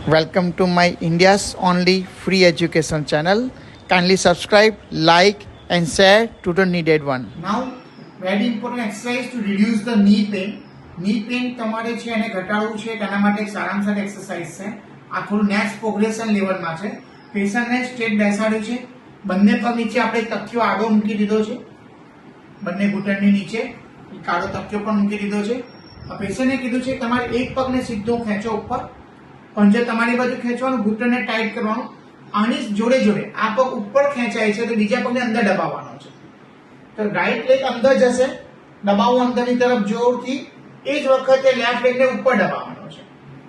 Welcome to my India's only free education channel. Kindly subscribe, like and share to the needed one. Now, very important exercise to reduce the knee pain. Knee pain તમારે છે એને ઘટાડવું છે તેના માટે એક સારામાં સારી એક્સરસાઇઝ છે. આ થોડું નેક્સ્ટ પ્રોગ્રેશન લેવલમાં છે. પેશન્ટને સ્ટ્રેટ બેસાડ્યું છે. બંને પગ નીચે આપણે તકિયો આડો મૂકી દીધો છે. બંને ઘૂંટણની નીચે કાળો તકિયો પણ મૂકી દીધો છે. પેશન્ટને કીધું છે તમારે એક પગને સીધો ખેંચો ઉપર, પણ જે તમારી બાજુ ખેંચવાનું, ઘૂંટણને ટાઈટ કરવાનું. આની જોડે જોડે આ પગ ઉપર ખેંચાય છે તો બીજા પગને અંદર દબાવવાનો છે. તો રાઈટ લેગ અંદર જશે, દબાવો અંદરની તરફ જોરથી. એ જ વખતે લેફ્ટ લેગને ઉપર દબાવવાનો છે.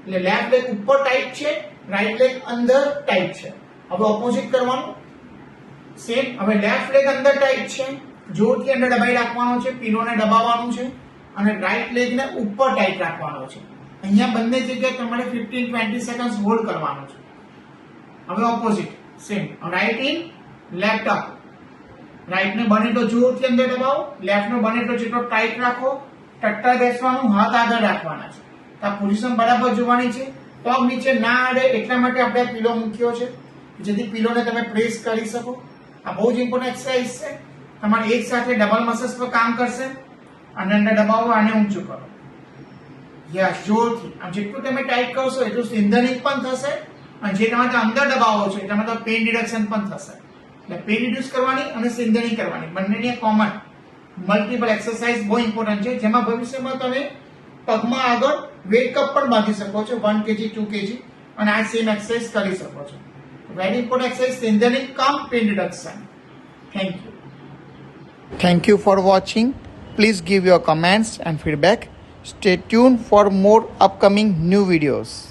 એટલે લેફ્ટ લેગ ઉપર ટાઈટ છે, રાઈટ લેગ અંદર ટાઈટ છે. હવે ઓપોઝિટ કરવાનું સેમ. હવે લેફ્ટ લેગ અંદર ટાઈટ છે, જોરથી અંદર દબાઈ રાખવાનો છે, પીલોને દબાવવાનું છે અને રાઈટ લેગને ઉપર ટાઈટ રાખવાનો છે. અહીંયા બંને જગ્યાએ તમારે 15-20 સેકન્ડ હોલ્ડ કરવાનું છે. હવે opposite same. Right in, left up. Right ને બને તો જોરથી અંદર દબાવો, લેફ્ટ નો બને તો જેટલો ટાઈટ રાખો. ટટ્ટા બેસવાનું, હાથ આગળ રાખવાના છે. તો આ પોઝિશન બરાબર જોવાની છે. પગ નીચે ના આડે એટલા માટે આપણે પીલો મૂક્યો છે, જેથી પીલોને તમે પ્રેસ કરી શકો. આ બહુ જ ઇમ્પોર્ટન્ટ એક્સરસાઇઝ છે. તમારે એક સાથે ડબલ મસલ્સ પર કામ કરશે. અને અંદર દબાવો, આને ઊંચું કરો. યસ, જોરથી. આમ જેટલું તમે ટાઈટ કરશો એટલું સ્ટ્રેન્થનિંગ પણ થશે અને જે તમે અંદર દબાવો છો એટલા માટે પેઇન રિડક્શન પણ થશે. એટલે પેઇન રિડ્યુસ કરવાની અને સ્ટ્રેન્થનિંગ કરવાની બંનેની કોમન મલ્ટિપલ એક્સરસાઇઝ બહુ ઇમ્પોર્ટન્ટ છે, જેમાં ભવિષ્યમાં તમે પગમાં આગળ વેટ કપ પણ બાંધી શકો છો, 1 kg 2 kg, અને આ સેમ એક્સરસાઇઝ કરી શકો છો. Very important exercise, strengthening cum pain reduction. Thank you. Thank you for watching. Please give your comments and feedback. Stay tuned for more upcoming new videos.